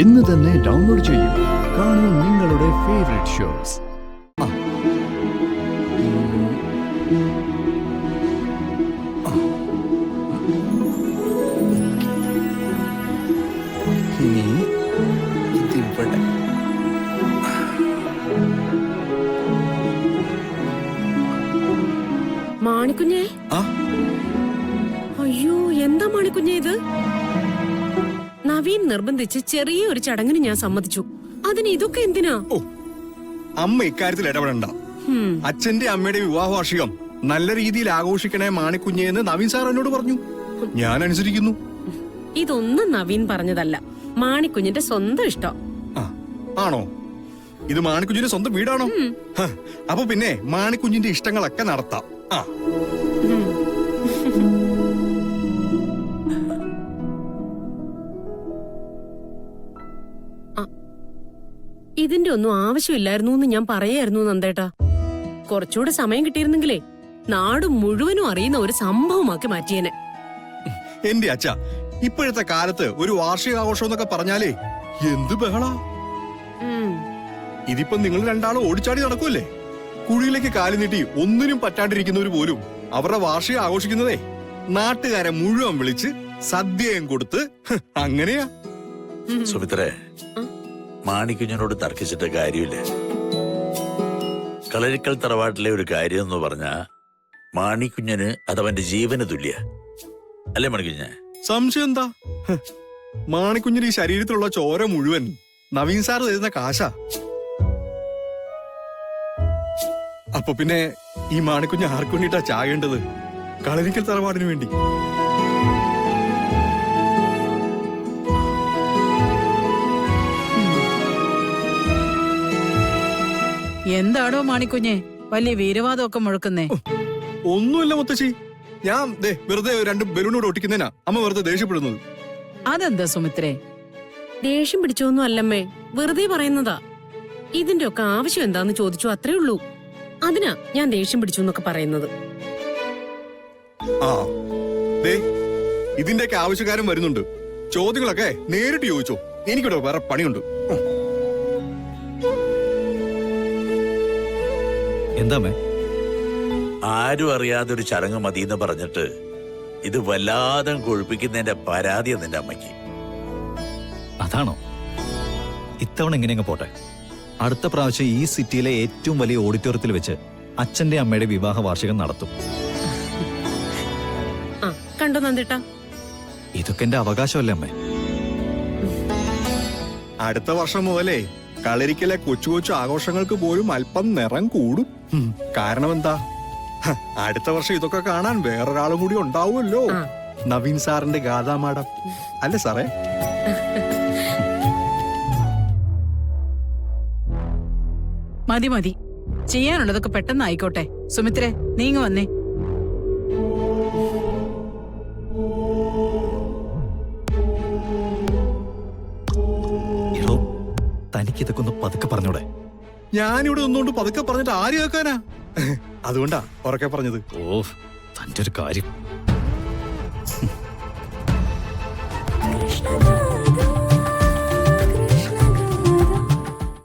ഇന്ന് തന്നെ ഡൗൺലോഡ് ചെയ്യൂ. കാണൂ നിങ്ങളുടെ ഫേവറേറ്റ് ഷോസ്. ഇനി ഇതിവിടെ മാണിക്കുഞ്ഞേ. അയ്യോ, എന്താ മാണിക്കുഞ്ഞേ ഇത്? നവീൻ നിർബന്ധിച്ച് ചെറിയൊരു ചടങ്ങിന് ഞാൻ സമ്മതിച്ചു. അതിന് ഇതൊക്കെ എന്തിനാ? അമ്മ ഇക്കാര്യത്തിൽ ഇടപെടണ്ട. അച്ഛന്റെ അമ്മയുടെ വിവാഹ വാർഷികം നല്ല രീതിയിൽ ആഘോഷിക്കണേ മാണിക്കുഞ്ഞേന്ന് നവീൻ സാർ എന്നോട് പറഞ്ഞു. ഞാൻ അനുസരിക്കുന്നു. ഇതൊന്നും നവീൻ പറഞ്ഞതല്ല, മാണിക്കുഞ്ഞിന്റെ സ്വന്തം ഇഷ്ടം. ആണോ? ഇത് മാണിക്കുഞ്ഞിന്റെ സ്വന്തം വീടാണോ? അപ്പൊ പിന്നെ മാണിക്കുഞ്ഞിന്റെ ഇഷ്ടങ്ങളൊക്കെ നടത്താം. ഇതിന്റെ ഒന്നും ആവശ്യമില്ലായിരുന്നു എന്ന് ഞാൻ പറയായിരുന്നു നന്ദേട്ടാ. കുറച്ചുകൂടെ സമയം കിട്ടിയിരുന്നെങ്കിലേ നാട് മുഴുവനും അറിയുന്ന ഒരു സംഭവമാക്കി മാറ്റിയേനെ. എന്റെ അച്ഛ, ഇപ്പോഴത്തെ കാലത്ത് ഒരു വാർഷികാഘോഷം എന്നൊക്കെ പറഞ്ഞാലേ എന്ത് ബഹളാ. ഇതിപ്പം നിങ്ങൾ രണ്ടാളും ഓടിച്ചാടി നടക്കൂല്ലേ? കുഴിയിലേക്ക് കാലു നീട്ടി ഒന്നിനും പറ്റാണ്ടിരിക്കുന്നവര് പോലും അവരുടെ വാർഷികം ആഘോഷിക്കുന്നതേ നാട്ടുകാരെ മുഴുവൻ വിളിച്ച് സദ്യയും കൊടുത്ത് അങ്ങനെയാ. സുമിത്രേ, മാണിക്കുഞ്ഞിനോട് തർക്കിച്ചിട്ട് കാര്യമില്ല. കളരിക്കൽ തറവാട്ടിലെ ഒരു കാര്യം എന്ന് പറഞ്ഞാ മാണിക്കുഞ്ഞിന് അതവന്റെ ജീവന് തുല്യ. അല്ലേ മാണിക്കുഞ്ഞ്? സംശയം എന്താ? മാണിക്കുഞ്ഞിന് ഈ ശരീരത്തിലുള്ള ചോര മുഴുവൻ നവീൻ സാർ തരുന്ന കാശാ. അപ്പൊ പിന്നെ ഈ മാണിക്കുഞ്ഞ് ആർക്കു വേണ്ടിട്ടാ ചാകേണ്ടത്? കളരിക്കൽ തറവാടിന് വേണ്ടി. എന്താടോ മാണിക്കുഞ്ഞെ വലിയ വീരവാദമൊക്കെ മുഴക്കുന്നേ? ഒന്നുമില്ല മുത്തശ്ശി, ഞാൻ വെറുതെ രണ്ട് ബലൂണോട് ഒട്ടിക്കുന്നതിനാ അമ്മ വെറുതെ ദേഷ്യപ്പെടുന്നത്. അതെന്താ സുമിത്രേ? ദേഷ്യം പിടിച്ചോന്നും അല്ലമ്മേ, വെറുതെ പറയുന്നതാ. ഇതിന്റെ ഒക്കെ ആവശ്യം എന്താന്ന് ചോദിച്ചു, അത്രേ ഉള്ളൂ. അതിനാ ഞാൻ ദേഷ്യം പിടിച്ചു എന്നൊക്കെ പറയുന്നത്. ഇതിന്റെയൊക്കെ ആവശ്യക്കാരും വരുന്നുണ്ട്. ചോദ്യങ്ങളൊക്കെ നേരിട്ട് ചോദിച്ചോ, എനിക്കിവിടെ വേറെ പണിയുണ്ട്. എന്താമേ? ആരും അറിയാതെ ഒരു ചടങ്ങ് മതിയെന്ന് പറഞ്ഞിട്ട് ഇത് വല്ലാതെ കൊഴുപ്പിക്കുന്നതിന്റെ പരാതിയാ നിന്റെ അമ്മയ്ക്ക്. അതാണോ? ഇത്തവണ എങ്ങനെയെങ്കിലും പോട്ടെ. അടുത്ത പ്രാവശ്യം ഈ സിറ്റിയിലെ ഏറ്റവും വലിയ ഓഡിറ്റോറിയത്തിൽ വെച്ച് അച്ഛന്റെ അമ്മയുടെ വിവാഹ വാർഷികം നടത്തും. കണ്ടോ നന്ദേട്ടാ, ഇതൊക്കെ എന്റെ അവകാശമല്ലേ അമ്മേ? അടുത്ത വർഷം മുതലേ കളരിക്കലെ കൊച്ചു കൊച്ചു ആഘോഷങ്ങൾക്ക് പോലും അല്പം നിറം കൂടും. കാരണം എന്താ? അടുത്ത വർഷം ഇതൊക്കെ കാണാൻ വേറൊരാളും കൂടി ഉണ്ടാവുമല്ലോ. നവീൻ സാറിന്റെ ഗാഥാമാടം അല്ലേ സാറേ? മതി മതി, ചെയ്യാനുള്ളതൊക്കെ പെട്ടെന്ന് ആയിക്കോട്ടെ. സുമിത്രേ, നീങ്ങ വന്നേ. തനിക്കിതൊക്കെ ഒന്ന് പതുക്കെ പറഞ്ഞൂടെ? ഞാനിവിടെ ഒന്നുകൊണ്ട് പതുക്കെ പറഞ്ഞിട്ട് ആര് കേൾക്കാനാ? അതുകൊണ്ടാ ഉറക്കെ പറഞ്ഞത്. ഓ, തന്റെ ഒരു കാര്യം.